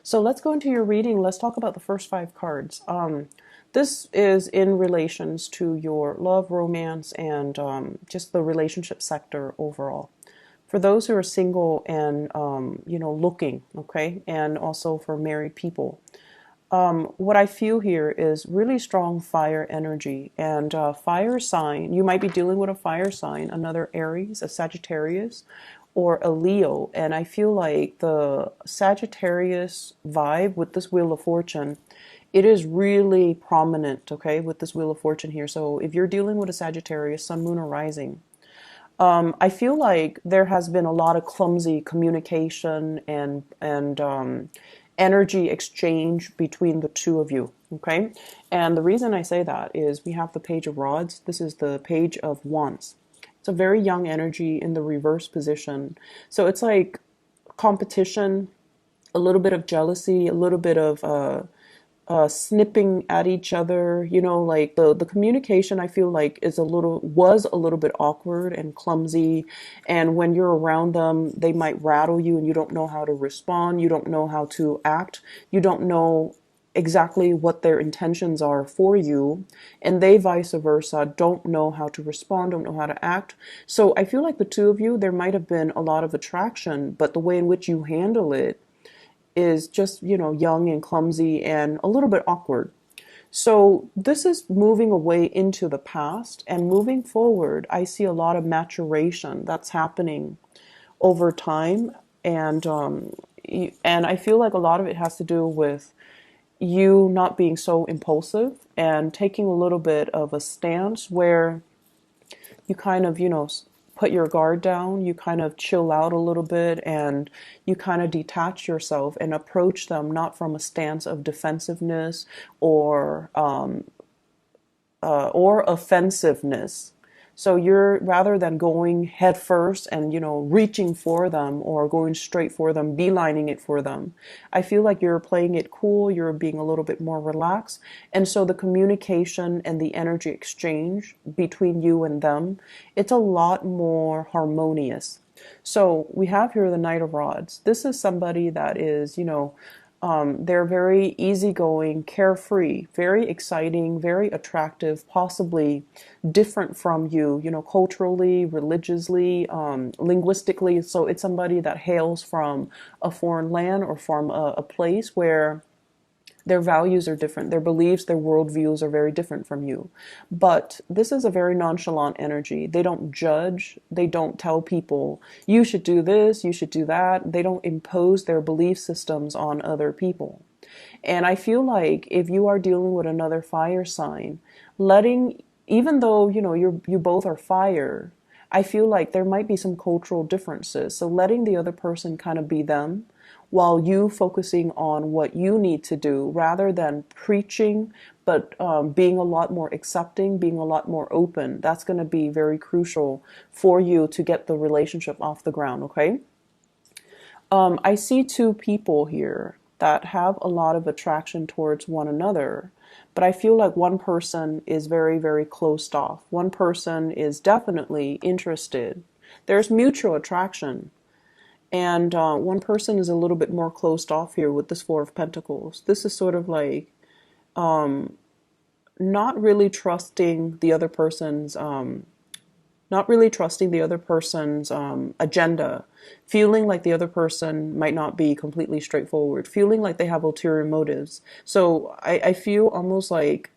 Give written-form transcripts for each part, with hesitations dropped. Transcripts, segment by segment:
So let's go into your reading. Let's talk about the first five cards. This is in relations to your love, romance, and just the relationship sector overall. For those who are single and looking, okay, and also for married people. What I feel here is really strong fire energy and fire sign. You might be dealing with a fire sign, another Aries, a Sagittarius, or a Leo. And I feel like the Sagittarius vibe with this Wheel of Fortune, it is really prominent, okay, with this Wheel of Fortune here. So if you're dealing with a Sagittarius, Sun, Moon, or Rising, I feel like there has been a lot of clumsy communication and energy exchange between the two of you. Okay, and the reason I say that is we have the Page of Rods. This is the Page of Wands. It's a very young energy in the reverse position. So it's like competition, a little bit of jealousy, a little bit of snipping at each other. Like the communication, I feel like was a little bit awkward and clumsy. And when you're around them, they might rattle you and you don't know how to respond. You don't know how to act. You don't know exactly what their intentions are for you, and they vice versa don't know how to respond, don't know how to act. So I feel like the two of you, there might have been a lot of attraction, but the way in which you handle it is just, young and clumsy and a little bit awkward. So this is moving away into the past, and moving forward, I see a lot of maturation that's happening over time. And I feel like a lot of it has to do with you not being so impulsive and taking a little bit of a stance where you kind of, put your guard down, you kind of chill out a little bit, and you kind of detach yourself and approach them not from a stance of defensiveness or offensiveness. So you're, rather than going head first and, reaching for them or going straight for them, beelining it for them, I feel like you're playing it cool, you're being a little bit more relaxed. And so the communication and the energy exchange between you and them, it's a lot more harmonious. So we have here the Knight of Rods. This is somebody that is, they're very easygoing, carefree, very exciting, very attractive, possibly different from you, culturally, religiously, linguistically. So it's somebody that hails from a foreign land or from a place where their values are different, their beliefs, their worldviews are very different from you. But this is a very nonchalant energy. They don't judge. They don't tell people, you should do this, you should do that. They don't impose their belief systems on other people. And I feel like if you are dealing with another fire sign, even though, you both are fire, I feel like there might be some cultural differences. So letting the other person kind of be them, while you focusing on what you need to do rather than preaching, but being a lot more accepting, being a lot more open. That's going to be very crucial for you to get the relationship off the ground, okay? I see two people here that have a lot of attraction towards one another, but I feel like one person is very, very closed off. One person is definitely interested. There's mutual attraction. And one person is a little bit more closed off here with this Four of Pentacles. This is sort of like not really trusting the other person's agenda, feeling like the other person might not be completely straightforward, feeling like they have ulterior motives. So I feel almost like,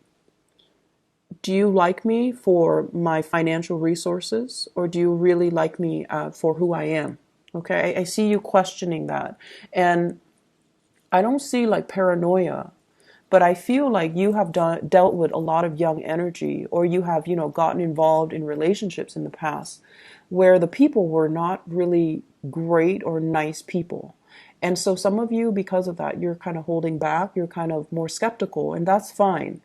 do you like me for my financial resources, or do you really like me for who I am? Okay, I see you questioning that. And I don't see like paranoia, but I feel like you have dealt with a lot of young energy, or you have, gotten involved in relationships in the past where the people were not really great or nice people. And so some of you, because of that, you're kind of holding back, you're kind of more skeptical, and that's fine.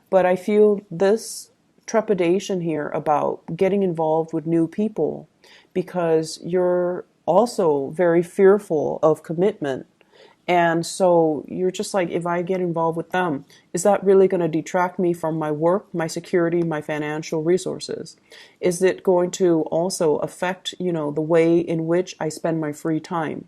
But I feel this trepidation here about getting involved with new people because you're also very fearful of commitment. And so you're just like, if I get involved with them, is that really going to detract me from my work, my security, my financial resources? Is it going to also affect, the way in which I spend my free time?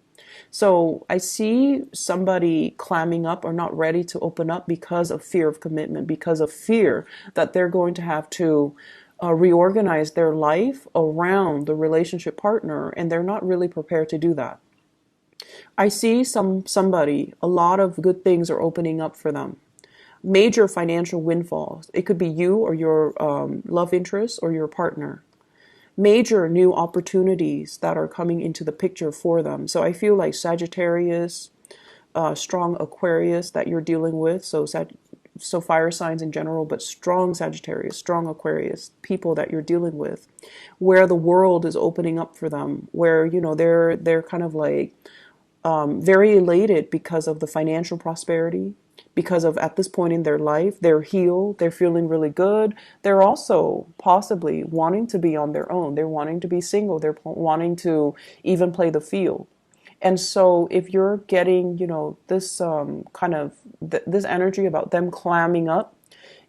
So I see somebody clamming up or not ready to open up because of fear of commitment, because of fear that they're going to have to reorganize their life around the relationship partner, and they're not really prepared to do that. I see somebody, a lot of good things are opening up for them. Major financial windfalls. It could be you or your love interest or your partner. Major new opportunities that are coming into the picture for them. So I feel like Sagittarius, strong Aquarius that you're dealing with. So fire signs in general, but strong Sagittarius, strong Aquarius, people that you're dealing with, where the world is opening up for them, where they're kind of like very elated because of the financial prosperity, because of at this point in their life, they're healed, they're feeling really good. They're also possibly wanting to be on their own. They're wanting to be single. They're wanting to even play the field. And so if you're getting, this kind of this energy about them clamming up,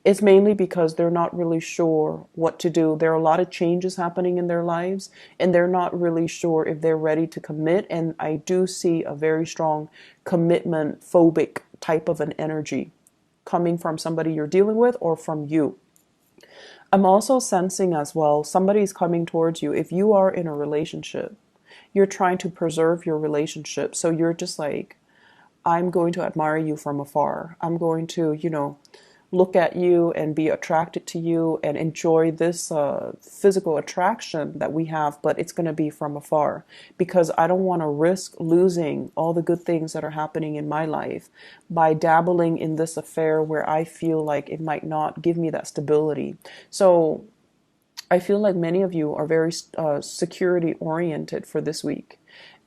it's mainly because they're not really sure what to do. There are a lot of changes happening in their lives, and they're not really sure if they're ready to commit. And I do see a very strong commitment phobic type of an energy coming from somebody you're dealing with or from you. I'm also sensing as well somebody's coming towards you. If you are in a relationship, you're trying to preserve your relationship. So you're just like, I'm going to admire you from afar. I'm going to, look at you and be attracted to you and enjoy this physical attraction that we have, but it's going to be from afar because I don't want to risk losing all the good things that are happening in my life by dabbling in this affair where I feel like it might not give me that stability. So I feel like many of you are very security oriented for this week.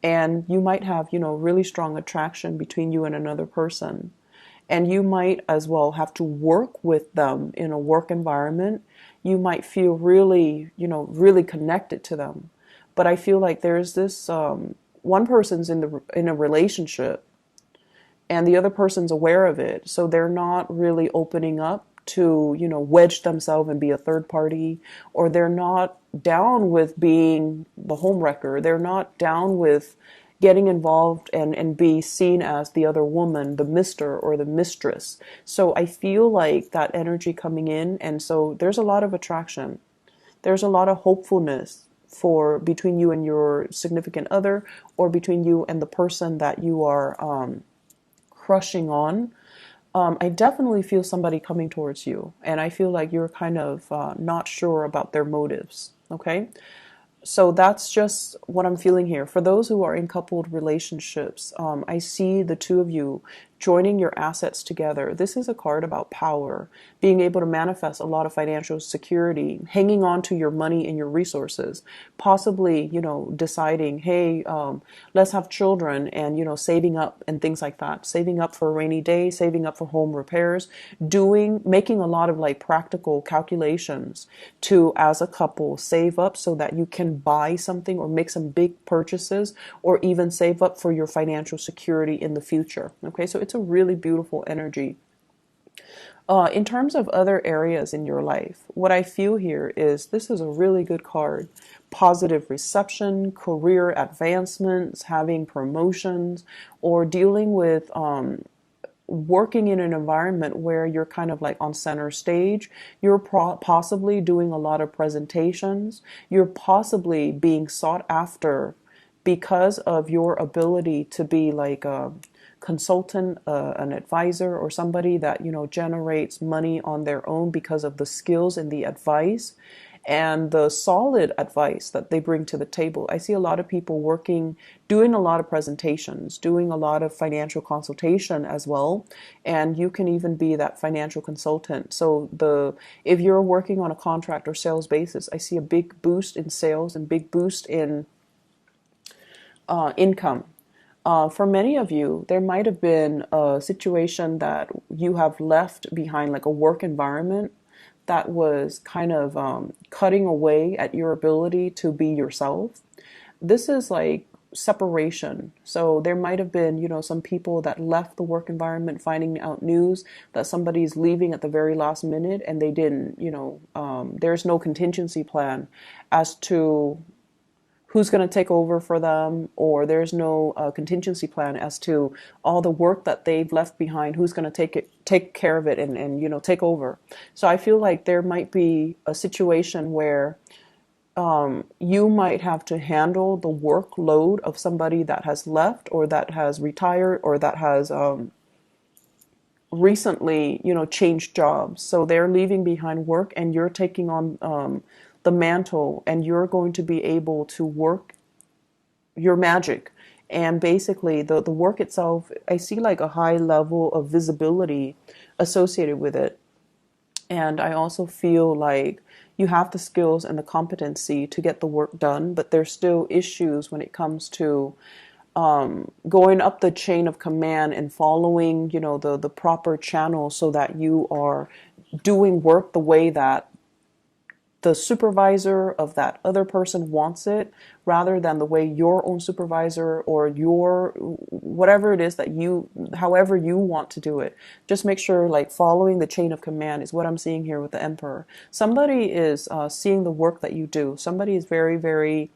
And you might have, really strong attraction between you and another person. And you might as well have to work with them in a work environment. You might feel really, really connected to them. But I feel like there's this one person's in a relationship and the other person's aware of it. So they're not really opening up to, wedge themselves and be a third party, or they're not down with being the homewrecker. They're not down with getting involved and be seen as the other woman, the mister or the mistress. So I feel like that energy coming in, and so there's a lot of attraction. There's a lot of hopefulness for between you and your significant other, or between you and the person that you are crushing on. I definitely feel somebody coming towards you, and I feel like you're kind of not sure about their motives. Okay? So that's just what I'm feeling here. For those who are in coupled relationships, I see the two of you joining your assets together. This is a card about power, being able to manifest a lot of financial security, hanging on to your money and your resources, possibly, deciding, hey, let's have children and, saving up and things like that, saving up for a rainy day, saving up for home repairs, making a lot of like practical calculations to, as a couple, save up so that you can buy something or make some big purchases or even save up for your financial security in the future. Okay, so it's a really beautiful energy. In terms of other areas in your life, what I feel here is this is a really good card. Positive reception, career advancements, having promotions, or dealing with working in an environment where you're kind of like on center stage. You're possibly doing a lot of presentations. You're possibly being sought after because of your ability to be like a consultant, an advisor, or somebody that generates money on their own because of the skills and the advice and the solid advice that they bring to the table. I see a lot of people working, doing a lot of presentations, doing a lot of financial consultation as well. And you can even be that financial consultant. So if you're working on a contract or sales basis, I see a big boost in sales and big boost in income. For many of you, there might have been a situation that you have left behind, like a work environment that was kind of cutting away at your ability to be yourself. This is like separation. So there might have been, some people that left the work environment finding out news that somebody's leaving at the very last minute and they didn't, there's no contingency plan as to who's going to take over for them, or there's no contingency plan as to all the work that they've left behind, who's going to take care of it and take over. So I feel like there might be a situation where you might have to handle the workload of somebody that has left or that has retired or that has recently, changed jobs. So they're leaving behind work and you're taking on the mantle, and you're going to be able to work your magic. And basically, the work itself, I see like a high level of visibility associated with it. And I also feel like you have the skills and the competency to get the work done, but there's still issues when it comes to going up the chain of command and following, the proper channel so that you are doing work the way that the supervisor of that other person wants it, rather than the way your own supervisor or your whatever it is that you, however you want to do it. Just make sure like following the chain of command is what I'm seeing here with the Emperor. Somebody is seeing the work that you do. Somebody is very, very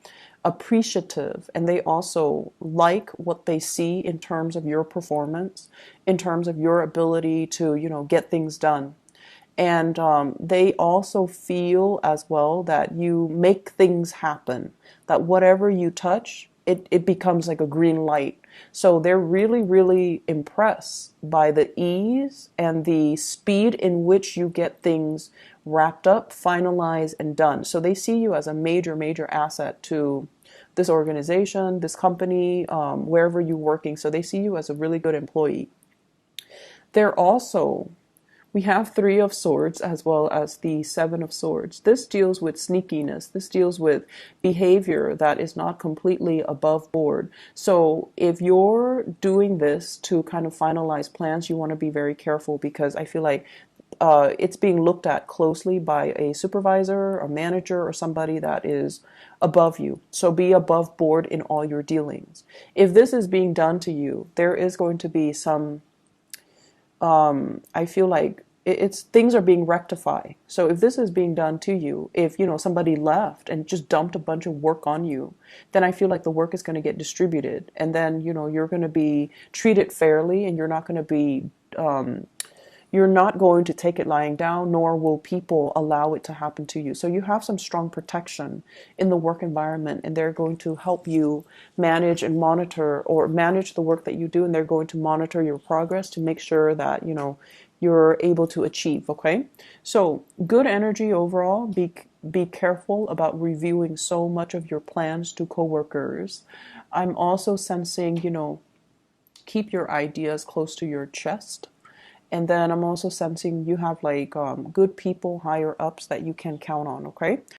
appreciative, and they also like what they see in terms of your performance, in terms of your ability to get things done. And they also feel as well that you make things happen, that whatever you touch, it becomes like a green light. So they're really, really impressed by the ease and the speed in which you get things wrapped up, finalized, and done. So they see you as a major, major asset to this organization, this company, wherever you're working. So they see you as a really good employee. They're also, we have Three of Swords as well as the Seven of Swords. This deals with sneakiness. This deals with behavior that is not completely above board. So if you're doing this to kind of finalize plans, you want to be very careful, because I feel like it's being looked at closely by a supervisor, a manager, or somebody that is above you. So be above board in all your dealings. If this is being done to you, there is going to be some I feel like it's things are being rectified. So if this is being done to you, if somebody left and just dumped a bunch of work on you, then I feel like the work is going to get distributed, and then you're going to be treated fairly, and you're not going to take it lying down, nor will people allow it to happen to you. So you have some strong protection in the work environment, and they're going to help you manage and monitor, or manage the work that you do, and they're going to monitor your progress to make sure that, you're able to achieve, okay? So good energy overall. Be careful about reviewing so much of your plans to coworkers. I'm also sensing, keep your ideas close to your chest. And then I'm also sensing you have like good people, higher ups that you can count on, okay?